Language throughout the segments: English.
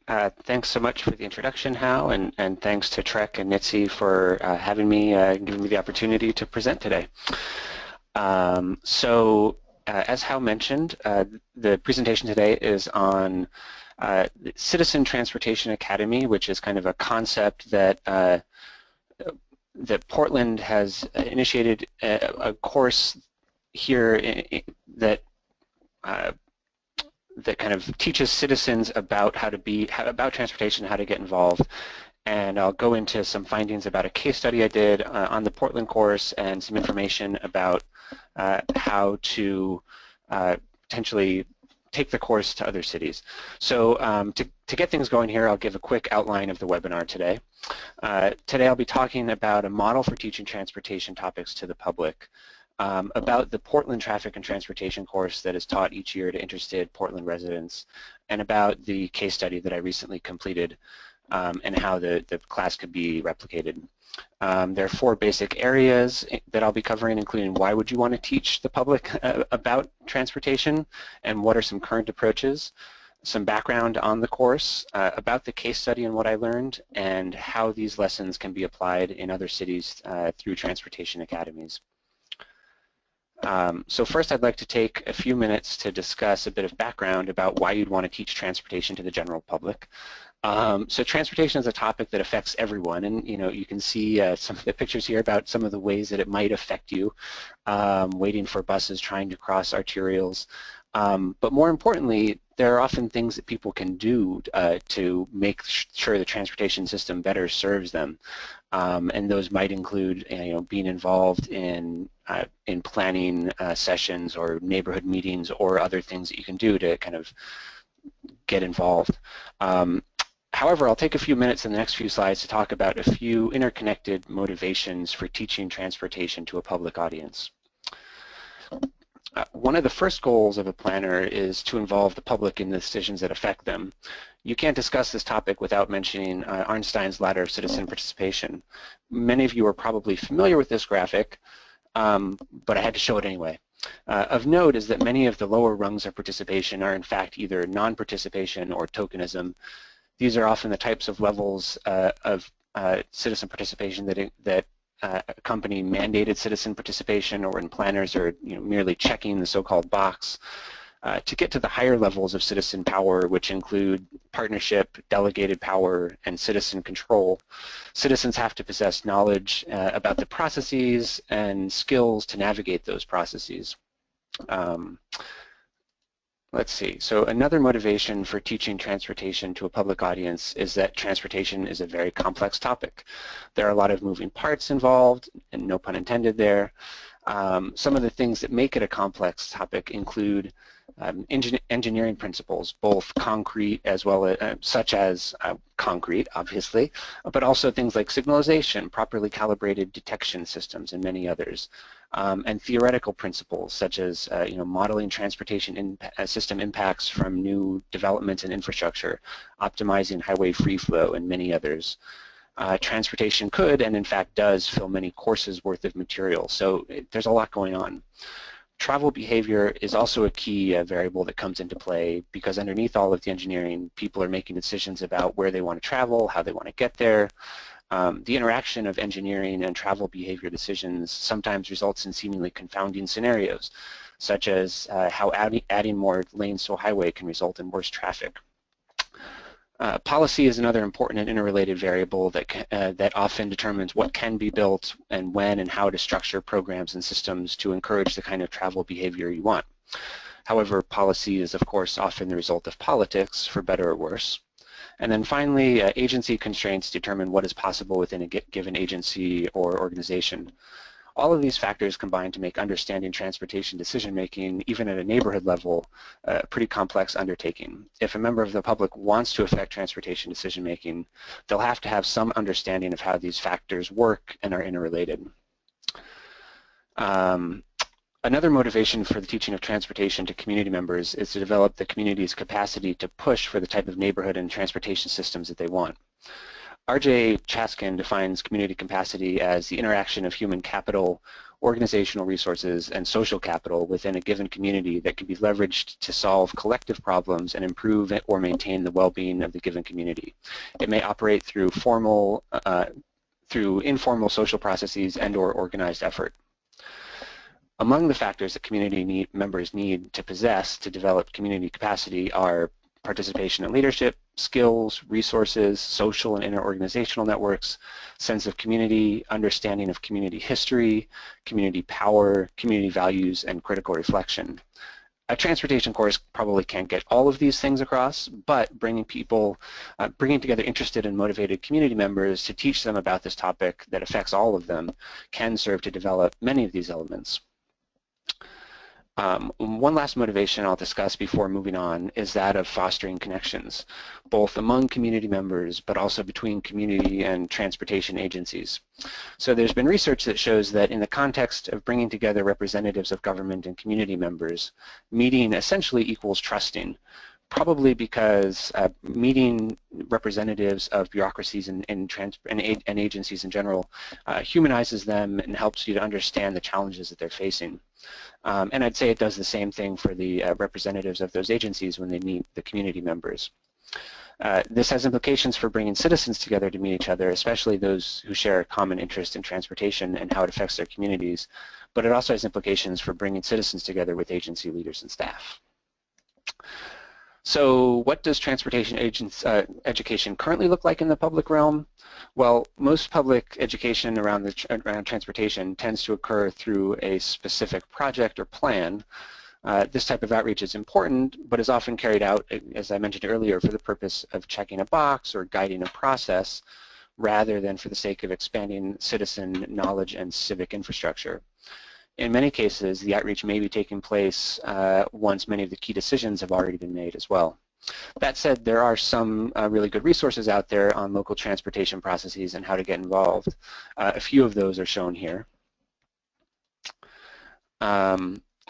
Thanks so much for the introduction, Hao, and thanks to Trek and NITC for having me, giving me the opportunity to present today. As Hao mentioned, the presentation today is on the Citizen Transportation Academy, which is kind of a concept that that Portland has initiated a course here that that kind of teaches citizens about about transportation, how to get involved. And I'll go into some findings about a case study I did on the Portland course and some information about how to potentially take the course to other cities. So to get things going here, I'll give a quick outline of the webinar today. Today I'll be talking about a model for teaching transportation topics to the public, about the Portland Traffic and Transportation course that is taught each year to interested Portland residents, and about the case study that I recently completed and how the class could be replicated. There are 4 basic areas that I'll be covering, including why would you want to teach the public about transportation and what are some current approaches, some background on the course, about the case study and what I learned, and how these lessons can be applied in other cities through transportation academies. So first I'd like to take a few minutes to discuss a bit of background about why you'd want to teach transportation to the general public. So transportation is a topic that affects everyone, and you can see some of the pictures here about some of the ways that it might affect you, waiting for buses, trying to cross arterials. But more importantly, there are often things that people can do to make sure the transportation system better serves them, and those might include being involved in planning sessions or neighborhood meetings or other things that you can do to kind of get involved. However, I'll take a few minutes in the next few slides to talk about a few interconnected motivations for teaching transportation to a public audience. One of the first goals of a planner is to involve the public in the decisions that affect them. You can't discuss this topic without mentioning Einstein's ladder of citizen participation. Many of you are probably familiar with this graphic, but I had to show it anyway. Of note is that many of the lower rungs of participation are in fact either non-participation or tokenism. These are often the types of levels of citizen participation that accompany mandated citizen participation, or when planners are merely checking the so-called box. To get to the higher levels of citizen power, which include partnership, delegated power, and citizen control, citizens have to possess knowledge about the processes and skills to navigate those processes. Let's see, so another motivation for teaching transportation to a public audience is that transportation is a very complex topic. There are a lot of moving parts involved, and no pun intended there. Some of the things that make it a complex topic include engineering principles, both concrete as well as, such as concrete, obviously, but also things like signalization, properly calibrated detection systems, and many others. And theoretical principles such as modeling transportation system impacts from new developments and infrastructure, optimizing highway free flow, and many others. Transportation could, and in fact does, fill many courses worth of material, so there's a lot going on. Travel behavior is also a key variable that comes into play, because underneath all of the engineering, people are making decisions about where they want to travel, how they want to get there. The interaction of engineering and travel behavior decisions sometimes results in seemingly confounding scenarios, such as how adding more lanes to a highway can result in worse traffic. Policy is another important and interrelated variable that often determines what can be built and when and how to structure programs and systems to encourage the kind of travel behavior you want. However, policy is, of course, often the result of politics, for better or worse. And then finally, agency constraints determine what is possible within a given agency or organization. All of these factors combine to make understanding transportation decision-making, even at a neighborhood level, a pretty complex undertaking. If a member of the public wants to affect transportation decision-making, they'll have to have some understanding of how these factors work and are interrelated. Another motivation for the teaching of transportation to community members is to develop the community's capacity to push for the type of neighborhood and transportation systems that they want. R.J. Chaskin defines community capacity as the interaction of human capital organizational resources, and social capital within a given community that can be leveraged to solve collective problems and improve or maintain the well-being of the given community. It may operate through informal social processes and/or organized effort. Among the factors that community members need to possess to develop community capacity are participation in leadership, skills, resources, social and interorganizational networks, sense of community, understanding of community history, community power, community values, and critical reflection. A transportation course probably can't get all of these things across, but bringing together interested and motivated community members to teach them about this topic that affects all of them can serve to develop many of these elements. One last motivation I'll discuss before moving on is that of fostering connections, both among community members but also between community and transportation agencies. So there's been research that shows that in the context of bringing together representatives of government and community members, meeting essentially equals trusting, probably because meeting representatives of bureaucracies and agencies in general humanizes them and helps you to understand the challenges that they're facing. And I'd say it does the same thing for the representatives of those agencies when they meet the community members. This has implications for bringing citizens together to meet each other, especially those who share a common interest in transportation and how it affects their communities, but it also has implications for bringing citizens together with agency leaders and staff. So what does transportation education currently look like in the public realm? Well, most public education around transportation tends to occur through a specific project or plan. This type of outreach is important, but is often carried out, as I mentioned earlier, for the purpose of checking a box or guiding a process, rather than for the sake of expanding citizen knowledge and civic infrastructure. In many cases, the outreach may be taking place once many of the key decisions have already been made as well. That said, there are some really good resources out there on local transportation processes and how to get involved. A few of those are shown here.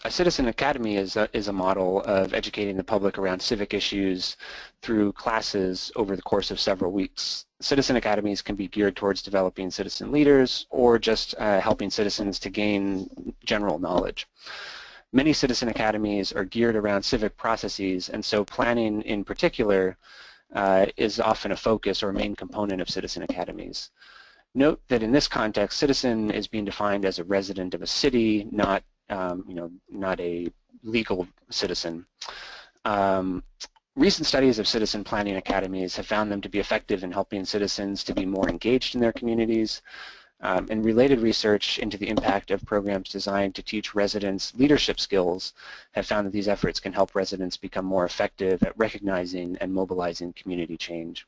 A citizen academy is a model of educating the public around civic issues through classes over the course of several weeks. Citizen academies can be geared towards developing citizen leaders or just helping citizens to gain general knowledge. Many citizen academies are geared around civic processes, and so planning in particular is often a focus or main component of citizen academies. Note that in this context, citizen is being defined as a resident of a city, not a legal citizen. Recent studies of citizen planning academies have found them to be effective in helping citizens to be more engaged in their communities, and related research into the impact of programs designed to teach residents leadership skills have found that these efforts can help residents become more effective at recognizing and mobilizing community change.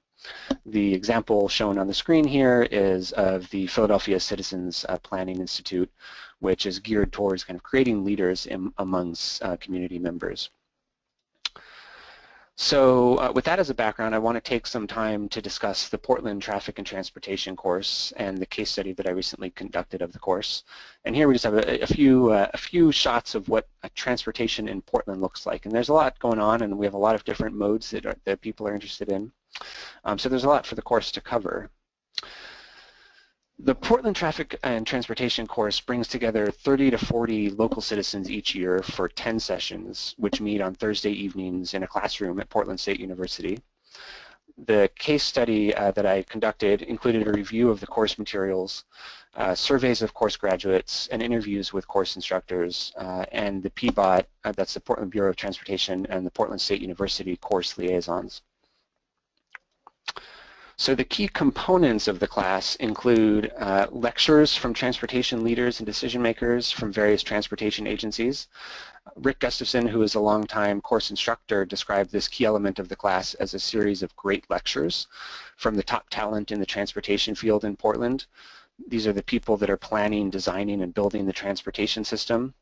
The example shown on the screen here is of the Philadelphia Citizens Planning Institute, which is geared towards kind of creating leaders amongst community members. So with that as a background, I want to take some time to discuss the Portland Traffic and Transportation course and the case study that I recently conducted of the course. And here we just have a few shots of what transportation in Portland looks like. And there's a lot going on, and we have a lot of different modes that people are interested in. So there's a lot for the course to cover. The Portland Traffic and Transportation course brings together 30 to 40 local citizens each year for 10 sessions, which meet on Thursday evenings in a classroom at Portland State University. The case study that I conducted included a review of the course materials, surveys of course graduates, and interviews with course instructors, and the PBOT, that's the Portland Bureau of Transportation, and the Portland State University course liaisons. So the key components of the class include lectures from transportation leaders and decision makers from various transportation agencies. Rick Gustafson, who is a longtime course instructor, described this key element of the class as a series of great lectures from the top talent in the transportation field in Portland. These are the people that are planning, designing, and building the transportation system.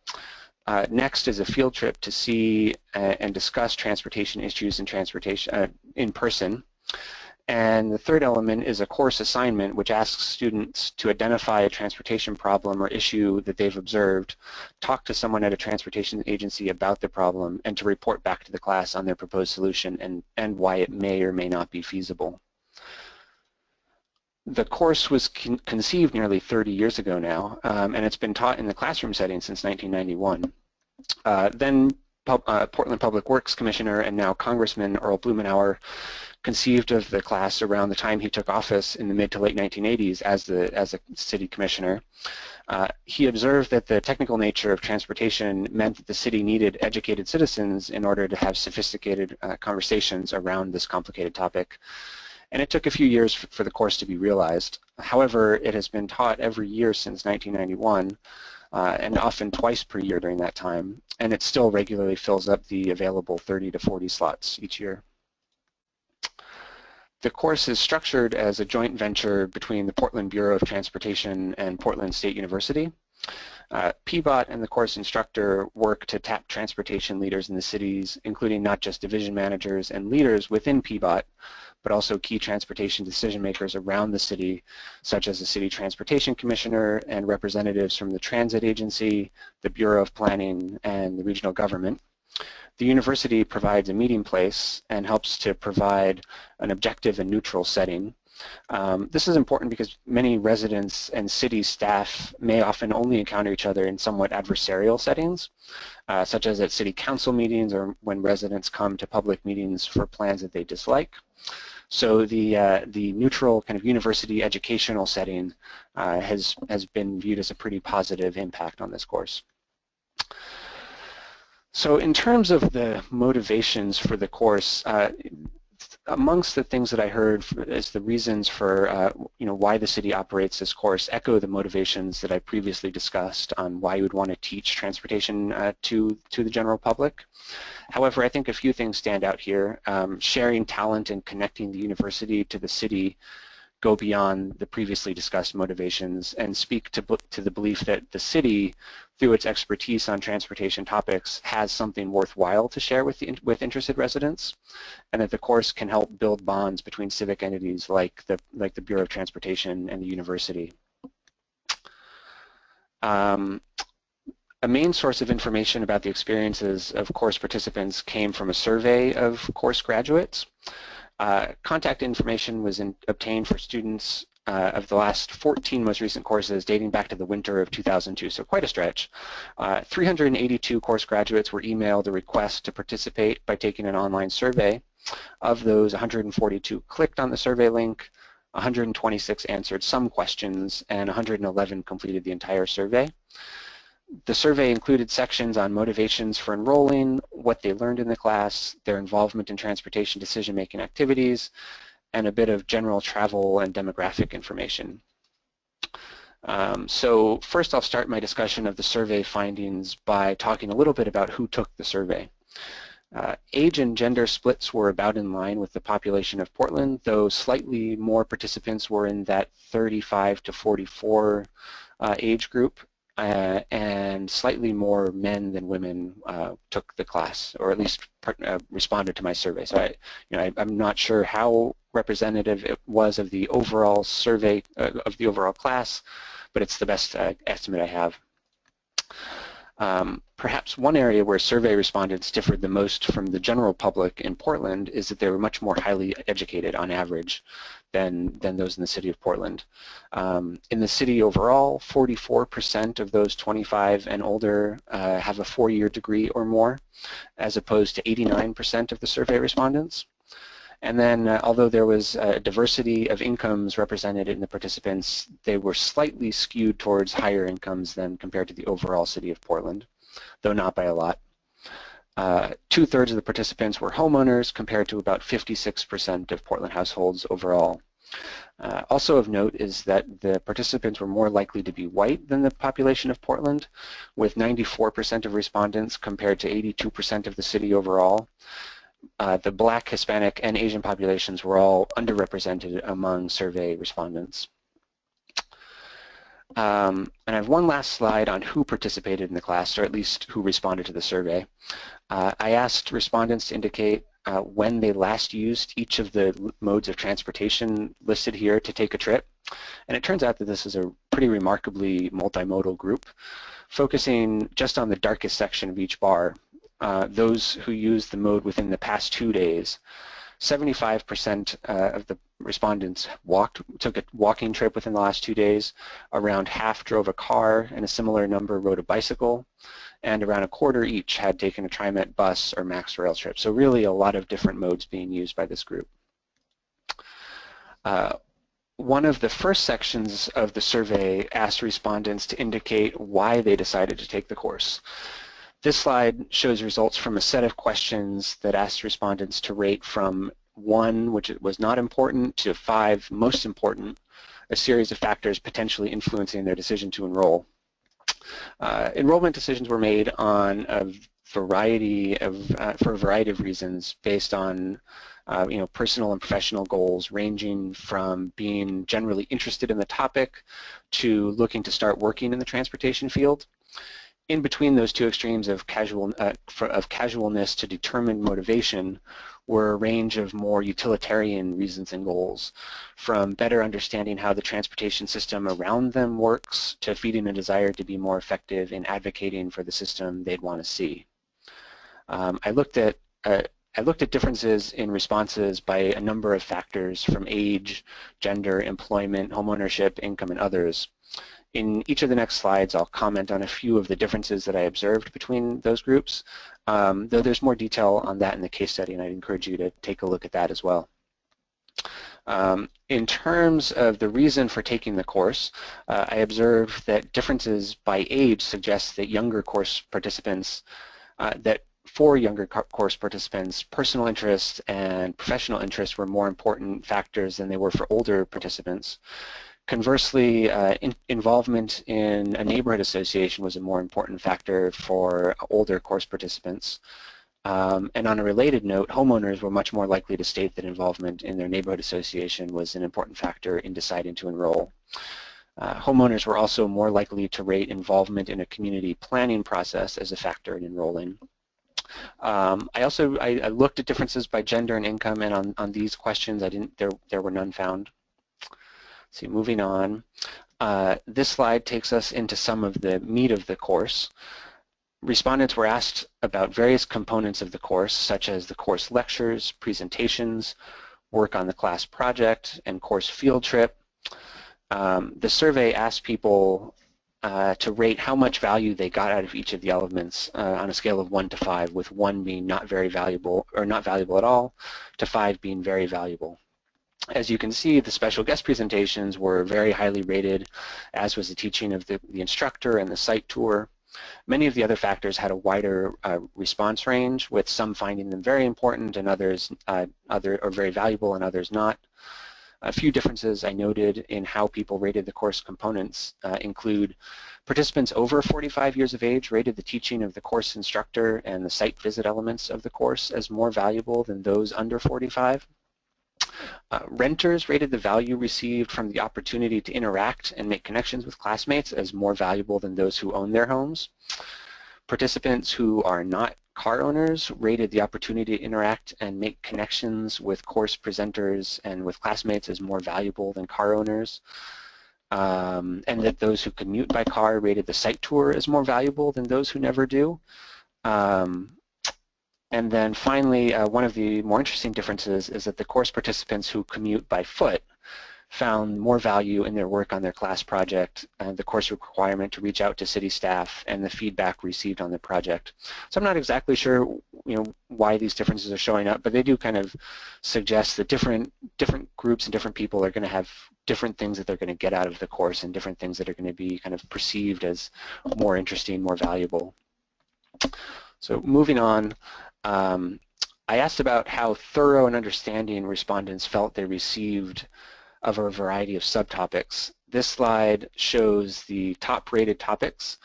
Next is a field trip to see and discuss transportation issues in person. And the third element is a course assignment, which asks students to identify a transportation problem or issue that they've observed, talk to someone at a transportation agency about the problem, and to report back to the class on their proposed solution and why it may or may not be feasible. The course was conceived nearly 30 years ago now, and it's been taught in the classroom setting since 1991. Then Portland Public Works Commissioner and now Congressman Earl Blumenauer conceived of the class around the time he took office in the mid to late 1980s as a city commissioner. He observed that the technical nature of transportation meant that the city needed educated citizens in order to have sophisticated conversations around this complicated topic. And it took a few years for the course to be realized. However, it has been taught every year since 1991, and often twice per year during that time, and it still regularly fills up the available 30 to 40 slots each year. The course is structured as a joint venture between the Portland Bureau of Transportation and Portland State University. PBOT and the course instructor work to tap transportation leaders in the cities, including not just division managers and leaders within PBOT, but also key transportation decision makers around the city, such as the City Transportation Commissioner and representatives from the Transit Agency, the Bureau of Planning, and the regional government. The university provides a meeting place and helps to provide an objective and neutral setting. This is important because many residents and city staff may often only encounter each other in somewhat adversarial settings, such as at city council meetings or when residents come to public meetings for plans that they dislike. So the neutral kind of university educational setting has been viewed as a pretty positive impact on this course. So in terms of the motivations for the course, amongst the things that I heard as the reasons for why the city operates this course echo the motivations that I previously discussed on why you would want to teach transportation to the general public. However, I think a few things stand out here. Sharing talent and connecting the university to the city go beyond the previously discussed motivations and speak to the belief that the city, through its expertise on transportation topics, has something worthwhile to share with interested residents, and that the course can help build bonds between civic entities like the Bureau of Transportation and the university. A main source of information about the experiences of course participants came from a survey of course graduates. Contact information was obtained for students of the last 14 most recent courses dating back to the winter of 2002, so quite a stretch. 382 course graduates were emailed a request to participate by taking an online survey. Of those, 142 clicked on the survey link, 126 answered some questions, and 111 completed the entire survey. The survey included sections on motivations for enrolling, what they learned in the class, their involvement in transportation decision-making activities, and a bit of general travel and demographic information. So first I'll start my discussion of the survey findings by talking a little bit about who took the survey. Age and gender splits were about in line with the population of Portland, though slightly more participants were in that 35 to 44 age group. And slightly more men than women took the class, or at least responded to my survey. So I'm not sure how representative it was of the overall survey, of the overall class, but it's the best estimate I have. Perhaps one area where survey respondents differed the most from the general public in Portland is that they were much more highly educated on average than those in the city of Portland. In the city overall, 44% of those 25 and older have a 4-year degree or more, as opposed to 89% of the survey respondents. And then, although there was a diversity of incomes represented in the participants, they were slightly skewed towards higher incomes than compared to the overall city of Portland, though not by a lot. 2/3 of the participants were homeowners, compared to about 56% of Portland households overall. Also of note is that the participants were more likely to be white than the population of Portland, with 94% of respondents compared to 82% of the city overall. The Black, Hispanic, and Asian populations were all underrepresented among survey respondents. And I have one last slide on who participated in the class, or at least who responded to the survey. I asked respondents to indicate when they last used each of the modes of transportation listed here to take a trip. And it turns out that this is a pretty remarkably multimodal group, focusing just on the darkest section of each bar. Those who used the mode within the past 2 days, 75% of the respondents took a walking trip within the last 2 days. Around half drove a car, and a similar number rode a bicycle. And around a quarter each had taken a TriMet bus or Max Rail trip. So really a lot of different modes being used by this group. One of the first sections of the survey asked respondents to indicate why they decided to take the course. This slide shows results from a set of questions that asked respondents to rate from 1, which was not important, to 5, most important, a series of factors potentially influencing their decision to enroll. Enrollment decisions were made on for a variety of reasons based on personal and professional goals, ranging from being generally interested in the topic to looking to start working in the transportation field. In between those two extremes of casualness to determined motivation were a range of more utilitarian reasons and goals, from better understanding how the transportation system around them works to feeding a desire to be more effective in advocating for the system they'd want to see. I looked at differences in responses by a number of factors, from age, gender, employment, homeownership, income, and others. In each of the next slides, I'll comment on a few of the differences that I observed between those groups, though there's more detail on that in the case study, and I'd encourage you to take a look at that as well. In terms of the reason for taking the course, I observed that differences by age suggest that for younger course participants, personal interest and professional interest were more important factors than they were for older participants. Conversely, involvement in a neighborhood association was a more important factor for older course participants. And on a related note, homeowners were much more likely to state that involvement in their neighborhood association was an important factor in deciding to enroll. Homeowners were also more likely to rate involvement in a community planning process as a factor in enrolling. I looked at differences by gender and income, and on these questions, there were none found. So moving on, this slide takes us into some of the meat of the course. Respondents were asked about various components of the course, such as the course lectures, presentations, work on the class project, and course field trip. The survey asked people to rate how much value they got out of each of the elements on a scale of 1 to 5, with 1 being not very valuable or not valuable at all, to 5 being very valuable. As you can see, the special guest presentations were very highly rated, as was the teaching of the instructor and the site tour. Many of the other factors had a wider response range, with some finding them very important and others very valuable and others not. A few differences I noted in how people rated the course components include participants over 45 years of age rated the teaching of the course instructor and the site visit elements of the course as more valuable than those under 45. Renters rated the value received from the opportunity to interact and make connections with classmates as more valuable than those who own their homes. Participants who are not car owners rated the opportunity to interact and make connections with course presenters and with classmates as more valuable than car owners. And that those who commute by car rated the site tour as more valuable than those who never do. And then finally, one of the more interesting differences is that the course participants who commute by foot found more value in their work on their class project, the course requirement to reach out to city staff, and the feedback received on the project. So I'm not exactly sure, why these differences are showing up, but they do kind of suggest that different groups and different people are going to have different things that they're going to get out of the course, and different things that are going to be kind of perceived as more interesting, more valuable. So moving on. I asked about how thorough and understanding respondents felt they received of a variety of subtopics. This slide shows the top-rated topics,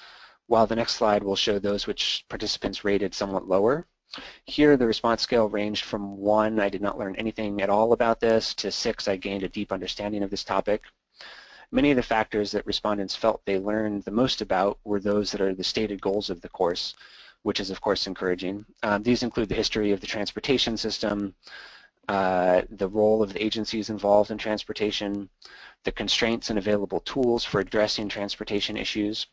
while the next slide will show those which participants rated somewhat lower. Here, the response scale ranged from 1, I did not learn anything at all about this, to 6, I gained a deep understanding of this topic. Many of the factors that respondents felt they learned the most about were those that are the stated goals of the course, which is of course encouraging. These include the history of the transportation system, the role of the agencies involved in transportation, the constraints and available tools for addressing transportation issues,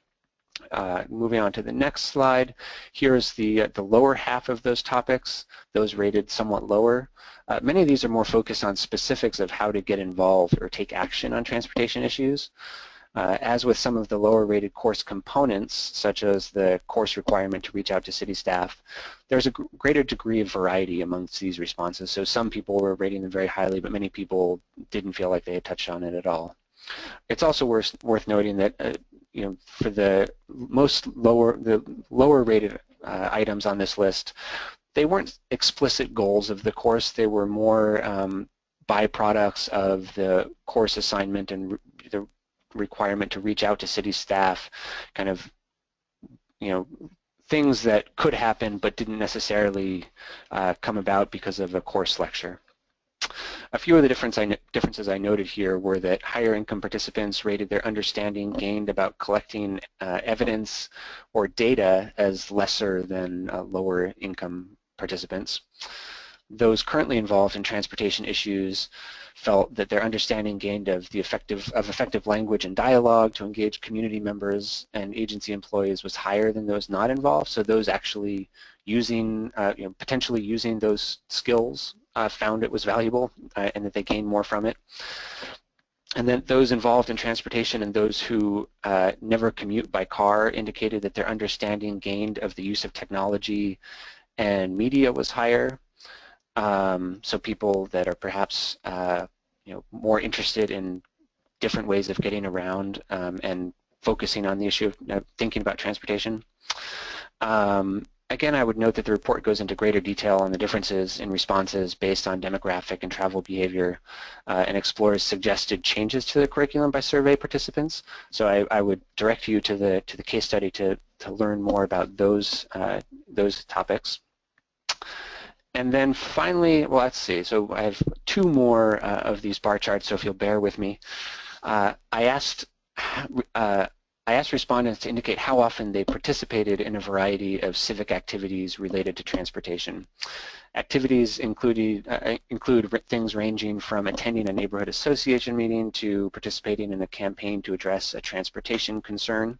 Moving on to the next slide, here's the lower half of those topics, those rated somewhat lower. Many of these are more focused on specifics of how to get involved or take action on transportation issues. As with some of the lower rated course components, such as the course requirement to reach out to city staff, there's a greater degree of variety amongst these responses. So some people were rating them very highly, but many people didn't feel like they had touched on it at all. It's also worth noting that you know, for the lower rated items on this list, they weren't explicit goals of the course. They were more byproducts of the course assignment and the requirement to reach out to city staff, kind of, you know, things that could happen but didn't necessarily come about because of a course lecture. A few of the differences I noted here were that higher income participants rated their understanding gained about collecting evidence or data as lesser than lower income participants. Those currently involved in transportation issues felt that their understanding gained of effective language and dialogue to engage community members and agency employees was higher than those not involved. So those actually using, potentially using those skills found it was valuable and that they gained more from it. And then those involved in transportation and those who never commute by car indicated that their understanding gained of the use of technology and media was higher. So people that are perhaps more interested in different ways of getting around and focusing on the issue of thinking about transportation. Again, I would note that the report goes into greater detail on the differences in responses based on demographic and travel behavior and explores suggested changes to the curriculum by survey participants. So I would direct you to the case study to learn more about those topics. And then finally, well, let's see. So I have two more of these bar charts, so if you'll bear with me. I asked respondents to indicate how often they participated in a variety of civic activities related to transportation. Activities include things ranging from attending a neighborhood association meeting to participating in a campaign to address a transportation concern.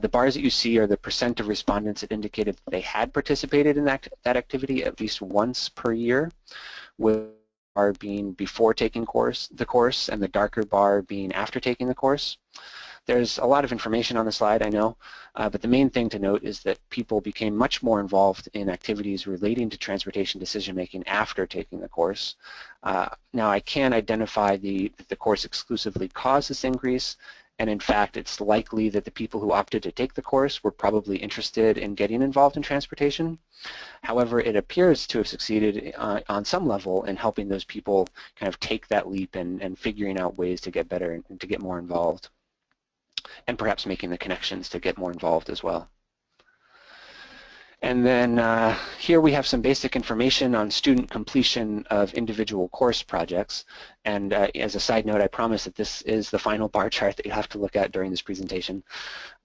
The bars that you see are the percent of respondents that indicated that they had participated in that activity at least once per year, with the bar being before taking the course and the darker bar being after taking the course. There's a lot of information on the slide, I know, but the main thing to note is that people became much more involved in activities relating to transportation decision-making after taking the course. Now, I can identify that the course exclusively caused this increase, and in fact, it's likely that the people who opted to take the course were probably interested in getting involved in transportation. However, it appears to have succeeded on some level in helping those people kind of take that leap and figuring out ways to get better and to get more involved, and perhaps making the connections to get more involved as well. And then here we have some basic information on student completion of individual course projects. And as a side note, I promise that this is the final bar chart that you have to look at during this presentation.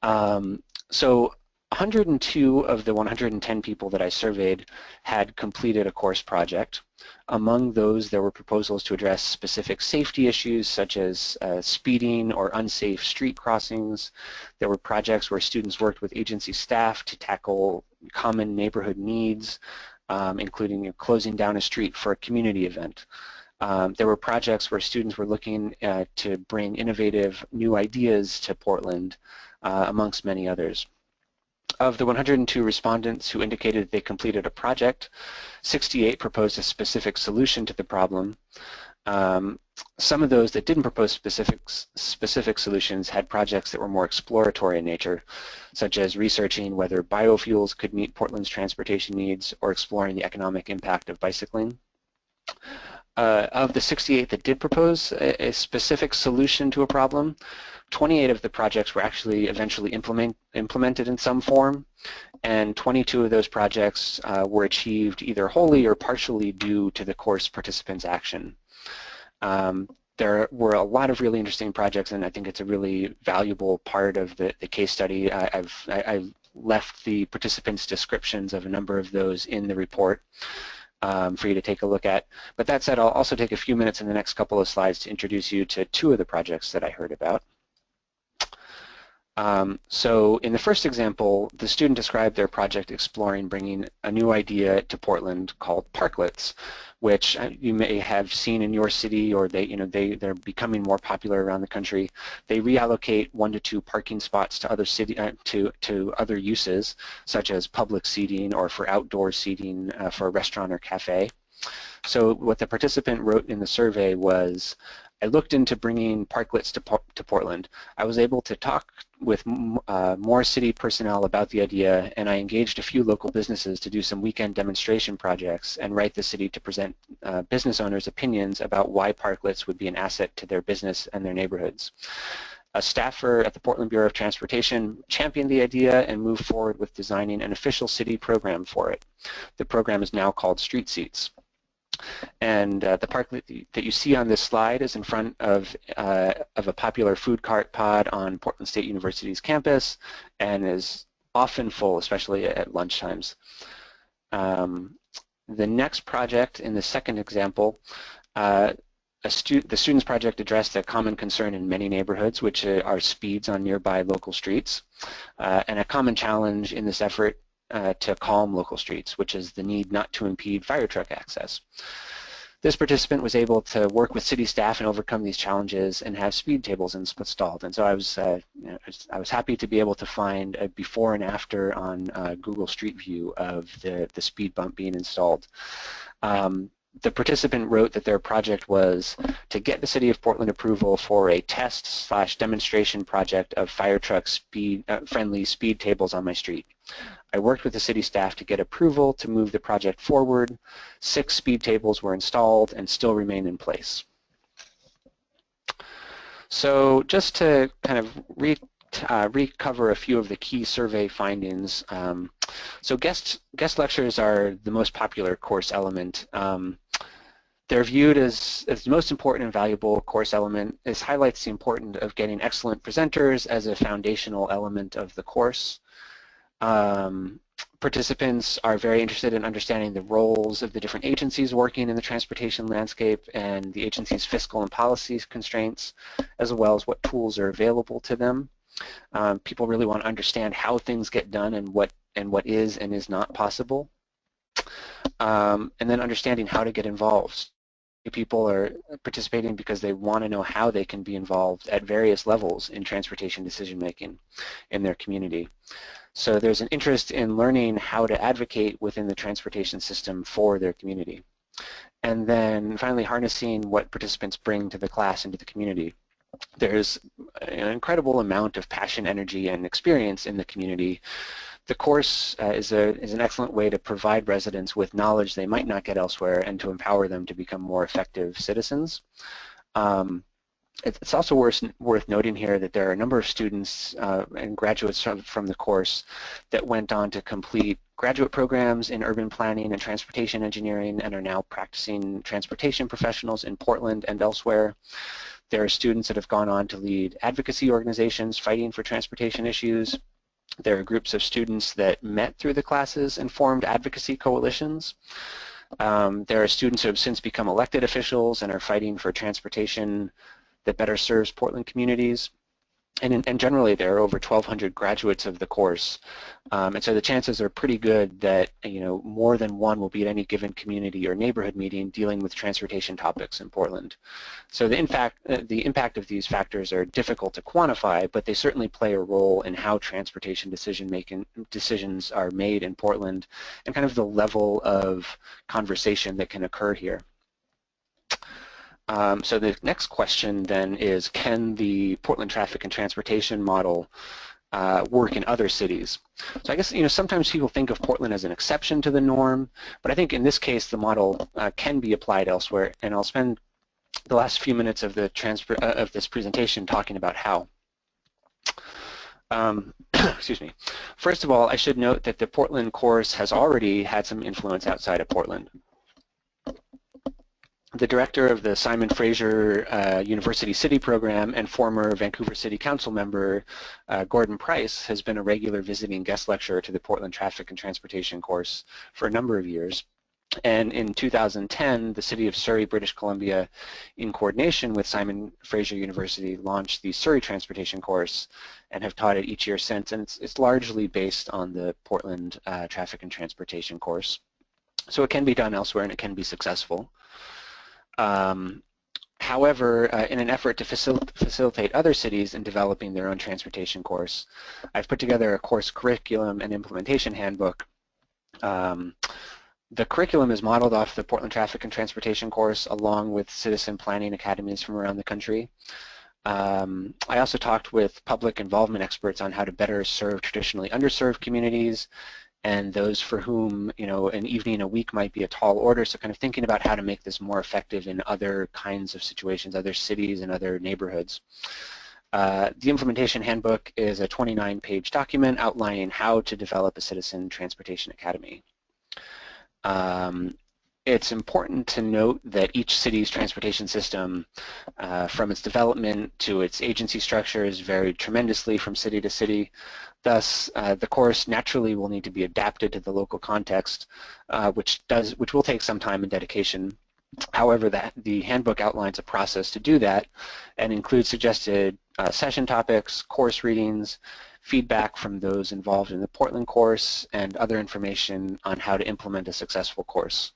So 102 of the 110 people that I surveyed had completed a course project. Among those, there were proposals to address specific safety issues such as speeding or unsafe street crossings. There were projects where students worked with agency staff to tackle common neighborhood needs, including closing down a street for a community event. There were projects where students were looking to bring innovative new ideas to Portland, amongst many others. Of the 102 respondents who indicated they completed a project, 68 proposed a specific solution to the problem. Some of those that didn't propose specific solutions had projects that were more exploratory in nature, such as researching whether biofuels could meet Portland's transportation needs or exploring the economic impact of bicycling. Of the 68 that did propose a specific solution to a problem, 28 of the projects were actually eventually implemented in some form, and 22 of those projects were achieved either wholly or partially due to the course participants' action. There were a lot of really interesting projects, and I think it's a really valuable part of the case study. I've left the participants' descriptions of a number of those in the report for you to take a look at. But that said, I'll also take a few minutes in the next couple of slides to introduce you to two of the projects that I heard about. So in the first example, the student described their project exploring bringing a new idea to Portland called Parklets, which you may have seen in your city, or they're becoming more popular around the country. They reallocate 1 to 2 parking spots to other to other uses, such as public seating or for outdoor seating for a restaurant or cafe. So what the participant wrote in the survey was, I looked into bringing Parklets to Portland. I was able to talk with more city personnel about the idea, and I engaged a few local businesses to do some weekend demonstration projects and write the city to present business owners' opinions about why Parklets would be an asset to their business and their neighborhoods. A staffer at the Portland Bureau of Transportation championed the idea and moved forward with designing an official city program for it. The program is now called Street Seats. And the parklet that you see on this slide is in front of a popular food cart pod on Portland State University's campus and is often full, especially at lunchtimes. The next project in the second example, the students' project addressed a common concern in many neighborhoods, which are speeds on nearby local streets, and a common challenge in this effort to calm local streets, which is the need not to impede fire truck access. This participant was able to work with city staff and overcome these challenges and have speed tables installed. And so I was happy to be able to find a before and after on Google Street View of the speed bump being installed. The participant wrote that their project was to get the City of Portland approval for a test/demonstration project of fire truck friendly speed tables on my street. I worked with the city staff to get approval to move the project forward. 6 speed tables were installed and still remain in place. So just to kind of recover a few of the key survey findings. So guest lectures are the most popular course element. They're viewed as the most important and valuable course element. This highlights the importance of getting excellent presenters as a foundational element of the course. Participants are very interested in understanding the roles of the different agencies working in the transportation landscape and the agency's fiscal and policy constraints, as well as what tools are available to them. People really want to understand how things get done and what is and is not possible. And then understanding how to get involved. People are participating because they want to know how they can be involved at various levels in transportation decision making in their community. So there's an interest in learning how to advocate within the transportation system for their community. And then finally harnessing what participants bring to the class and to the community. There's an incredible amount of passion, energy, and experience in the community. The course is an excellent way to provide residents with knowledge they might not get elsewhere and to empower them to become more effective citizens. It's also worth noting here that there are a number of students and graduates from the course that went on to complete graduate programs in urban planning and transportation engineering and are now practicing transportation professionals in Portland and elsewhere. There are students that have gone on to lead advocacy organizations fighting for transportation issues. There are groups of students that met through the classes and formed advocacy coalitions. There are students who have since become elected officials and are fighting for transportation that better serves Portland communities. And generally, there are over 1,200 graduates of the course. And so the chances are pretty good that, more than one will be at any given community or neighborhood meeting dealing with transportation topics in Portland. So the impact of these factors are difficult to quantify, but they certainly play a role in how transportation decisions are made in Portland and kind of the level of conversation that can occur here. So the next question then is, can the Portland traffic and transportation model work in other cities? So I guess, sometimes people think of Portland as an exception to the norm, but I think in this case the model can be applied elsewhere, and I'll spend the last few minutes of this presentation talking about how. Excuse me. First of all, I should note that the Portland course has already had some influence outside of Portland. The director of the Simon Fraser University City program and former Vancouver City Council member Gordon Price has been a regular visiting guest lecturer to the Portland Traffic and Transportation course for a number of years. And in 2010, the city of Surrey, British Columbia, in coordination with Simon Fraser University, launched the Surrey Transportation course and have taught it each year since. And it's largely based on the Portland Traffic and Transportation course. So it can be done elsewhere and it can be successful. However, in an effort to facilitate other cities in developing their own transportation course, I've put together a course curriculum and implementation handbook. The curriculum is modeled off the Portland Traffic and Transportation course along with citizen planning academies from around the country. I also talked with public involvement experts on how to better serve traditionally underserved communities and those for whom, you know, an evening a week might be a tall order, so kind of thinking about how to make this more effective in other kinds of situations, other cities and other neighborhoods. The implementation handbook is a 29-page document outlining how to develop a citizen transportation academy. It's important to note that each city's transportation system, from its development to its agency structures, varied tremendously from city to city. Thus, the course naturally will need to be adapted to the local context, which will take some time and dedication. However, the handbook outlines a process to do that and includes suggested session topics, course readings, feedback from those involved in the Portland course, and other information on how to implement a successful course.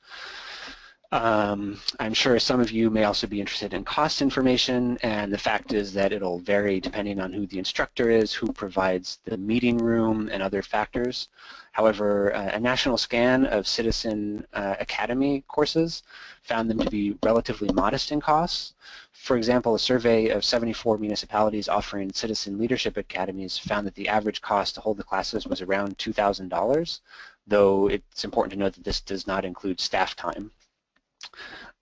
I'm sure some of you may also be interested in cost information, and the fact is that it'll vary depending on who the instructor is, who provides the meeting room, and other factors. However, a national scan of Citizen Academy courses found them to be relatively modest in costs. For example, a survey of 74 municipalities offering citizen leadership academies found that the average cost to hold the classes was around $2,000, though it's important to note that this does not include staff time.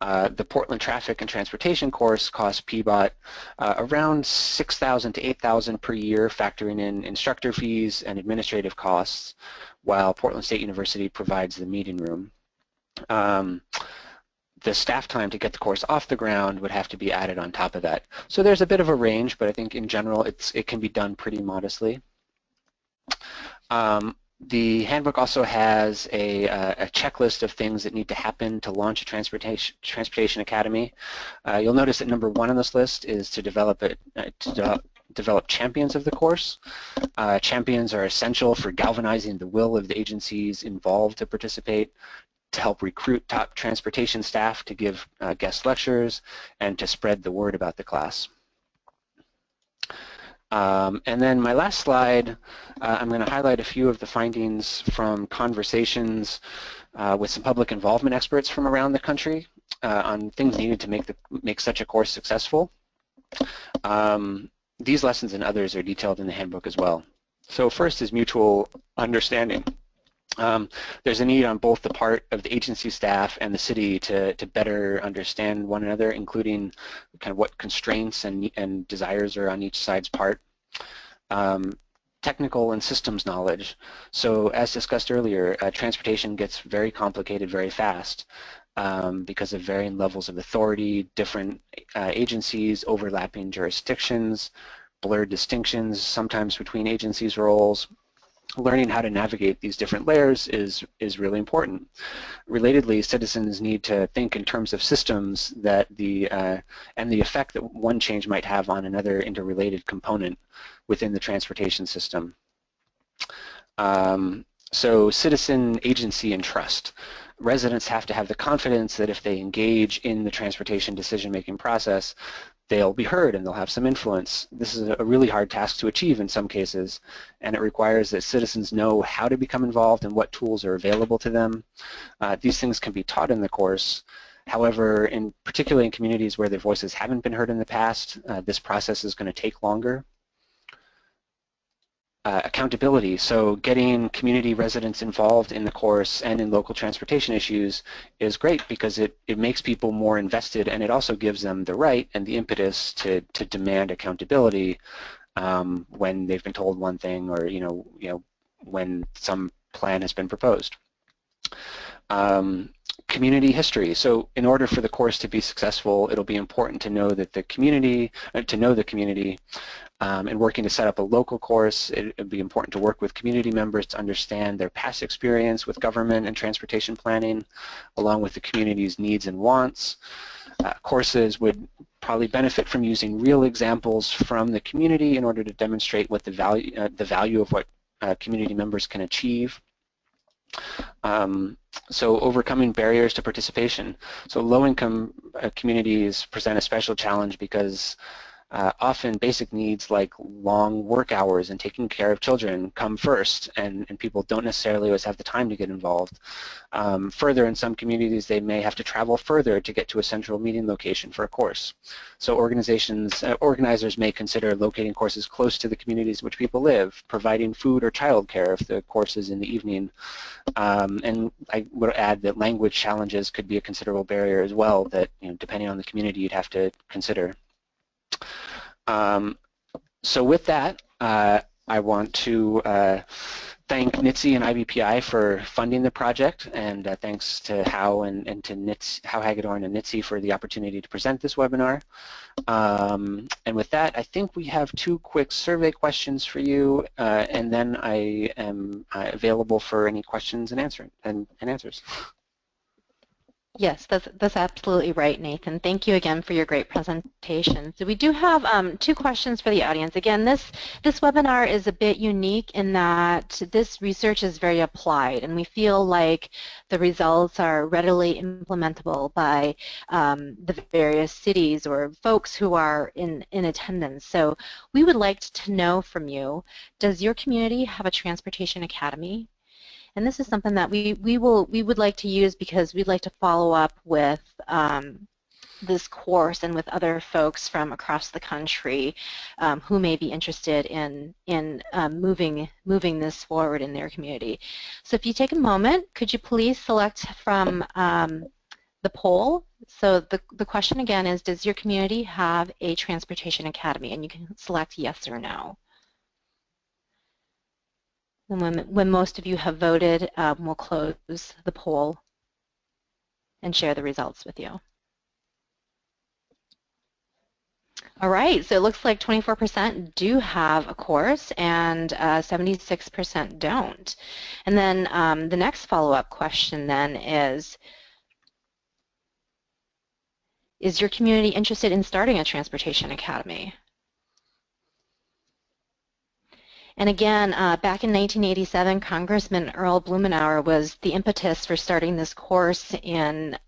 The Portland Traffic and Transportation course costs PBOT around $6,000 to $8,000 per year, factoring in instructor fees and administrative costs, while Portland State University provides the meeting room. The staff time to get the course off the ground would have to be added on top of that. So there's a bit of a range, but I think in general it can be done pretty modestly. The handbook also has a checklist of things that need to happen to launch a transportation academy. You'll notice that number 1 on this list is to develop champions of the course. Champions are essential for galvanizing the will of the agencies involved to participate, to help recruit top transportation staff to give guest lectures, and to spread the word about the class. And then my last slide, I'm going to highlight a few of the findings from conversations with some public involvement experts from around the country on things needed to make such a course successful. These lessons and others are detailed in the handbook as well. So first is mutual understanding. There's a need on both the part of the agency staff and the city to better understand one another, including kind of what constraints and desires are on each side's part. Technical and systems knowledge. So as discussed earlier, transportation gets very complicated very fast because of varying levels of authority, different agencies, overlapping jurisdictions, blurred distinctions sometimes between agencies' roles. Learning how to navigate these different layers is really important. Relatedly, citizens need to think in terms of systems that and the effect that one change might have on another interrelated component within the transportation system. So citizen agency and trust. Residents have to have the confidence that if they engage in the transportation decision-making process, they'll be heard and they'll have some influence. This is a really hard task to achieve in some cases, and it requires that citizens know how to become involved and what tools are available to them. These things can be taught in the course. However, particularly in communities where their voices haven't been heard in the past, this process is going to take longer. Accountability, so getting community residents involved in the course and in local transportation issues is great because it makes people more invested, and it also gives them the right and the impetus to demand accountability when they've been told one thing, or when some plan has been proposed. Community history. So in order for the course to be successful, it'll be important to know that the community, and working to set up a local course. It'd be important to work with community members to understand their past experience with government and transportation planning, along with the community's needs and wants. Courses would probably benefit from using real examples from the community in order to demonstrate what the value of what community members can achieve. So overcoming barriers to participation. So low-income communities present a special challenge because often basic needs like long work hours and taking care of children come first, and people don't necessarily always have the time to get involved. Further, in some communities, they may have to travel further to get to a central meeting location for a course. So organizers may consider locating courses close to the communities in which people live, providing food or childcare if the course is in the evening. And I would add that language challenges could be a considerable barrier as well that, depending on the community, you'd have to consider. So with that, I want to thank NITC and IBPI for funding the project, and thanks to How and to How Hagedorn and NITC for the opportunity to present this webinar. And with that, I think we have 2 quick survey questions for you, and then I am available for any questions and answers. Yes, that's absolutely right, Nathan. Thank you again for your great presentation. So we do have 2 questions for the audience. Again, this webinar is a bit unique in that this research is very applied, and we feel like the results are readily implementable by the various cities or folks who are in attendance. So we would like to know from you, does your community have a transportation academy? And this is something that we would like to use because we'd like to follow up with this course and with other folks from across the country who may be interested in moving this forward in their community. So if you take a moment, could you please select from the poll? So the question again is, does your community have a transportation academy? And you can select yes or no. And when most of you have voted, we'll close the poll and share the results with you. All right, so it looks like 24% do have a course and 76% don't. And then the next follow-up question then is your community interested in starting a transportation academy? And again, back in 1987, Congressman Earl Blumenauer was the impetus for starting this course in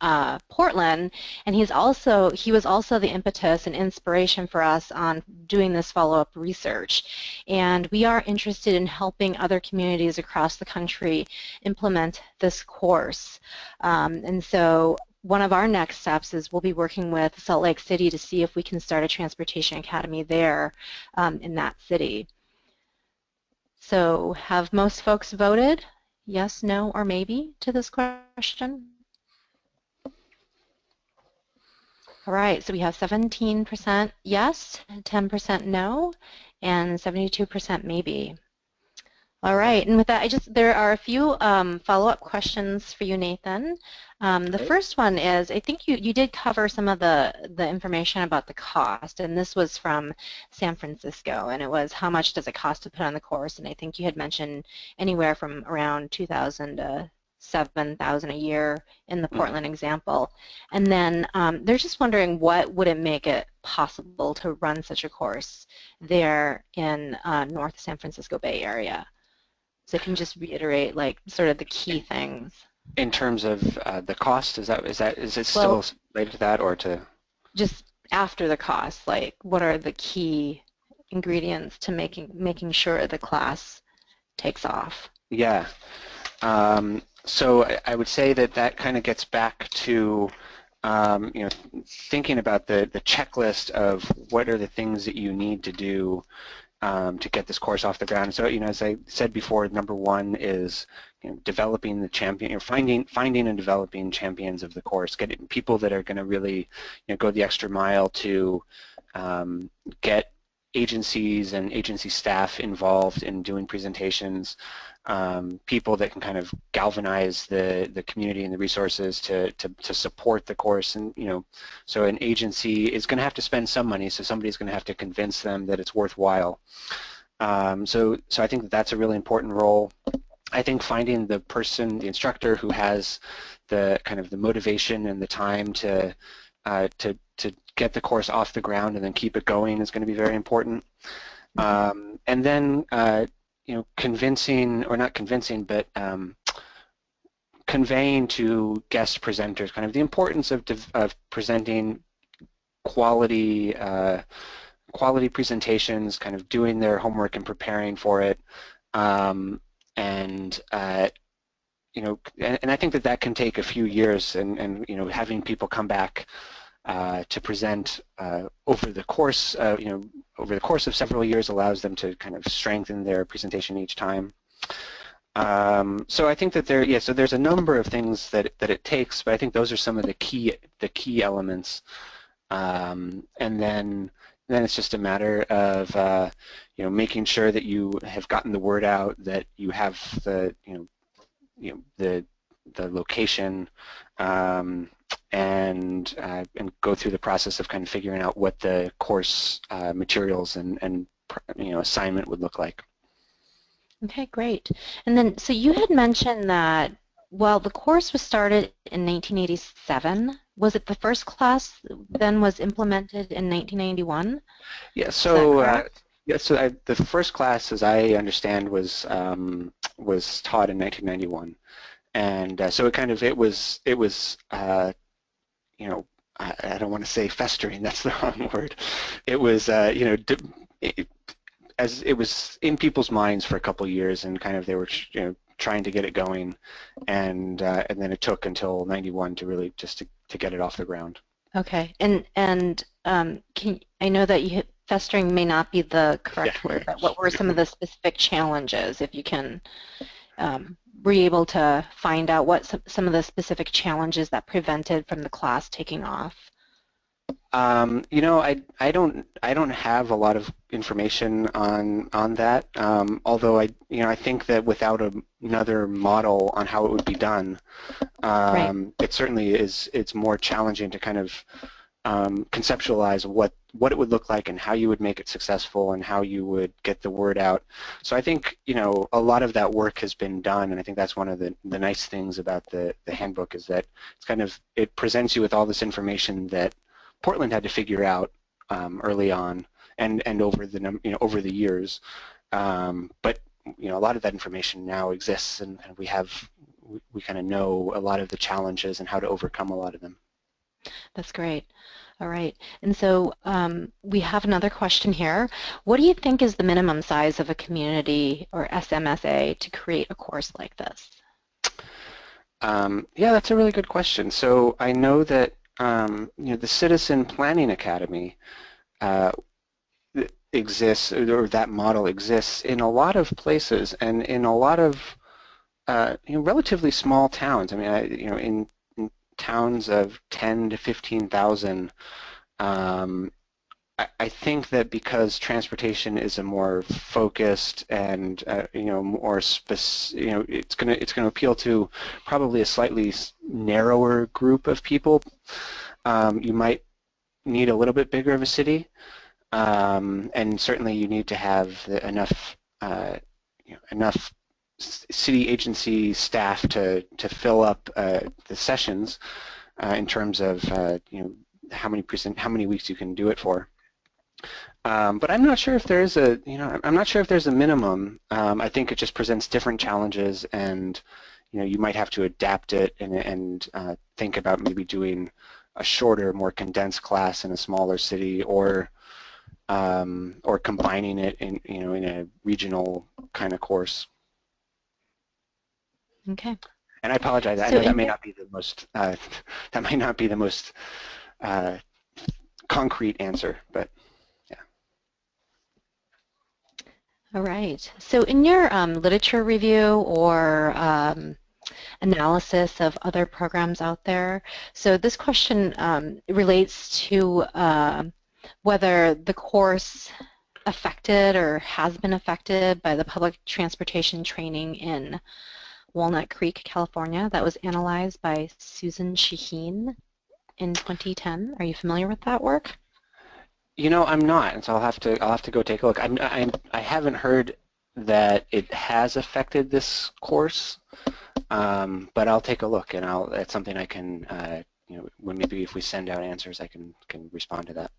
Portland, and he was also the impetus and inspiration for us on doing this follow-up research. And we are interested in helping other communities across the country implement this course. And so one of our next steps is we'll be working with Salt Lake City to see if we can start a transportation academy there in that city. So have most folks voted yes, no, or maybe to this question? All right, so we have 17% yes, 10% no, and 72% maybe. All right, and with that, there are a few follow-up questions for you, Nathan. The first one is, I think you did cover some of the information about the cost, and this was from San Francisco, and it was how much does it cost to put on the course, and I think you had mentioned anywhere from around $2,000 to $7,000 a year in the Portland example. And then they're just wondering, what would it make it possible to run such a course there in North San Francisco Bay Area? So if you can just reiterate, like, sort of the key things. In terms of the cost, is it still related to that, or to? Just after the cost, like, what are the key ingredients to making sure the class takes off? Yeah. So I would say that kind of gets back to thinking about the checklist of what are the things that you need to do to get this course off the ground. So, as I said before, number one is developing the champion, finding and developing champions of the course, getting people that are going to really go the extra mile to get agencies and agency staff involved in doing presentations, people that can kind of galvanize the community and the resources to support the course. And so an agency is going to have to spend some money, so somebody's going to have to convince them that it's worthwhile. So I think that that's a really important role. I think finding the person, the instructor, who has the kind of the motivation and the time to get the course off the ground and then keep it going is going to be very important. And then convincing, or not convincing, but conveying to guest presenters kind of the importance of presenting quality presentations, kind of doing their homework and preparing for it. And I think that can take a few years, and having people come back to present over the course of several years allows them to kind of strengthen their presentation each time. So I think that so there's a number of things that it takes, but I think those are some of the key elements. And then it's just a matter of making sure that you have gotten the word out, that you have the location, and go through the process of kind of figuring out what the course materials and assignment would look like. Okay, great. And then, so you had mentioned that, well, the course was started in 1987. Was it the first class then was implemented in 1991? Yeah. So the first class, as I understand, was taught in 1991, and so it was I don't want to say festering. That's the wrong word. It was as it was in people's minds for a couple of years, and kind of they were trying to get it going, and then it took until 91 to really just to get it off the ground. Okay, and I know that festering may not be the correct word, but what were some of the specific challenges, if you can, were you able to find out what some of the specific challenges that prevented from the class taking off? I don't have a lot of information on that. Although I think that without another model on how it would be done, it certainly it's more challenging to kind of conceptualize what it would look like and how you would make it successful and how you would get the word out. So I think a lot of that work has been done, and I think that's one of the nice things about the handbook, is that it presents you with all this information that Portland had to figure out early on and over the years, but a lot of that information now exists, and we kind of know a lot of the challenges and how to overcome a lot of them. That's great. All right, and so we have another question here. What do you think is the minimum size of a community or SMSA to create a course like this? Yeah, that's a really good question. So I know that the Citizen Planning Academy exists, or that model exists in a lot of places and in a lot of relatively small towns. I mean, in towns of 10 to 15,000, I think that because transportation is a more focused and more it's going to appeal to probably a slightly narrower group of people. You might need a little bit bigger of a city, and certainly you need to have enough city agency staff to fill up the sessions in terms of how many weeks you can do it for. But I'm not sure if there's a minimum. I think it just presents different challenges, and you might have to adapt it and think about maybe doing a shorter, more condensed class in a smaller city, or combining it in a regional kind of course. Okay. And I apologize. I know that may not be the most concrete answer, but yeah. All right. So in your literature review or analysis of other programs out there, so this question relates to whether the course affected or has been affected by the public transportation training in Walnut Creek, California, that was analyzed by Susan Shaheen in 2010. Are you familiar with that work? You know, I'm not, and so I'll have to go take a look. I haven't heard that it has affected this course, but I'll take a look, and that's something I can, you know, maybe if we send out answers, I can respond to that.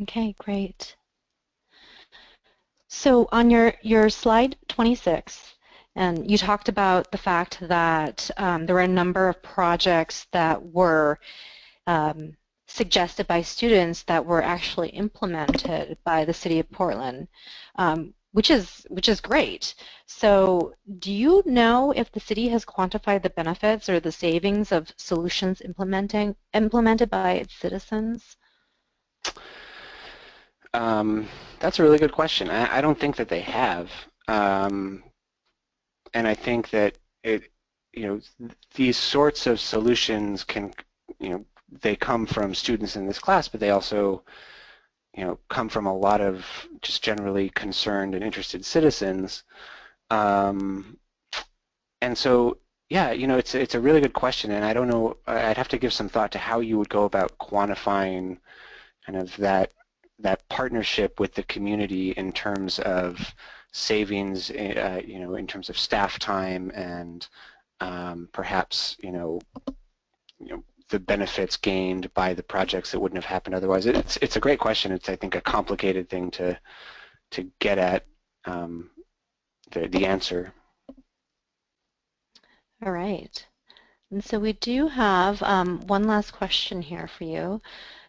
Okay, great. So on your slide 26, and you talked about the fact that there were a number of projects that were suggested by students that were actually implemented by the City of Portland, which is great. So do you know if the city has quantified the benefits or the savings of solutions implemented by its citizens? That's a really good question. I don't think that they have, and I think that you know, these sorts of solutions can, you know, they come from students in this class, but they also, you know, come from a lot of just generally concerned and interested citizens, and so yeah, you know, it's a really good question, and I don't know. I'd have to give some thought to how you would go about quantifying kind of that partnership with the community in terms of savings, you know, in terms of staff time and perhaps, you know, the benefits gained by the projects that wouldn't have happened otherwise. It's a great question. It's, I think, a complicated thing to get at the answer. All right. And so we do have one last question here for you.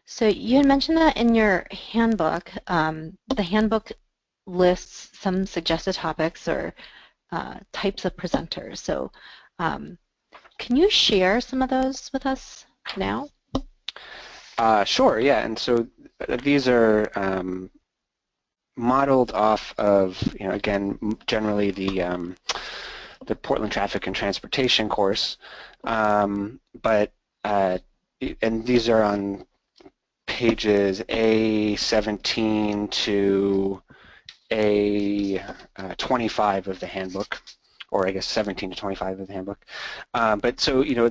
So you had mentioned that in your handbook, the handbook lists some suggested topics or types of presenters. So can you share some of those with us now? Sure, yeah, and so these are modeled off of, you know, again, generally the Portland Traffic and Transportation course, but and these are on pages A17 to A25 of the handbook, or I guess 17 to 25 of the handbook. But so, you know,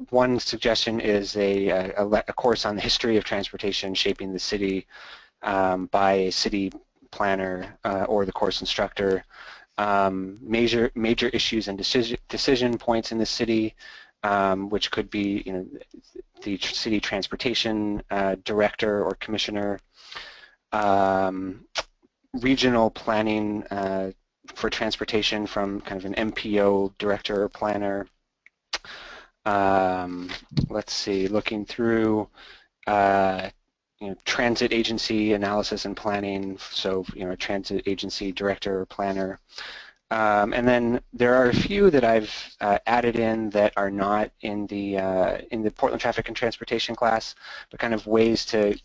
one suggestion is a course on the history of transportation shaping the city by a city planner or the course instructor. Major issues and decision points in the city, which could be, you know, the city transportation director or commissioner, regional planning for transportation from kind of an MPO director or planner. Let's see, looking through, you know, transit agency analysis and planning, so, you know, a transit agency director or planner. And then there are a few that I've added in that are not in the Portland Traffic and Transportation class, but kind of ways to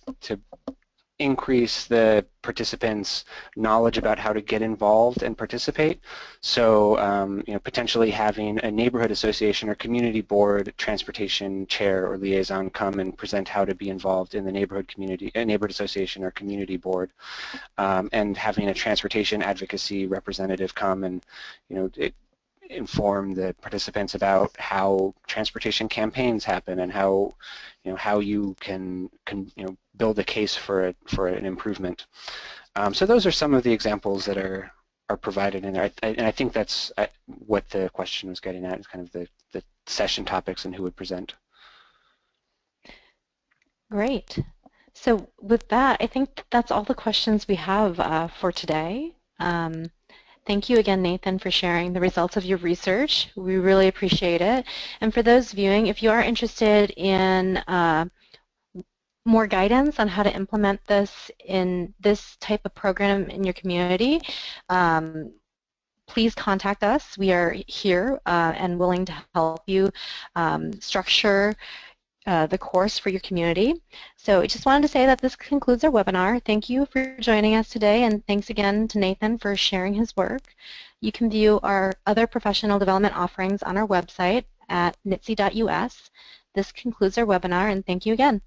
increase the participants' knowledge about how to get involved and participate. So, you know, potentially having a neighborhood association or community board transportation chair or liaison come and present how to be involved in the neighborhood association or community board, and having a transportation advocacy representative come and, you know, inform the participants about how transportation campaigns happen and how, you know, how you can you know, build a case for an improvement. So those are some of the examples that are provided in there, and I think that's what the question was getting at, is kind of the session topics and who would present. Great. So with that, I think that's all the questions we have for today. Thank you again, Nathan, for sharing the results of your research. We really appreciate it. And for those viewing, if you are interested in more guidance on how to implement this in this type of program in your community, please contact us. We are here and willing to help you structure the course for your community. So I just wanted to say that this concludes our webinar. Thank you for joining us today, and thanks again to Nathan for sharing his work. You can view our other professional development offerings on our website at nitc.us. This concludes our webinar, and thank you again.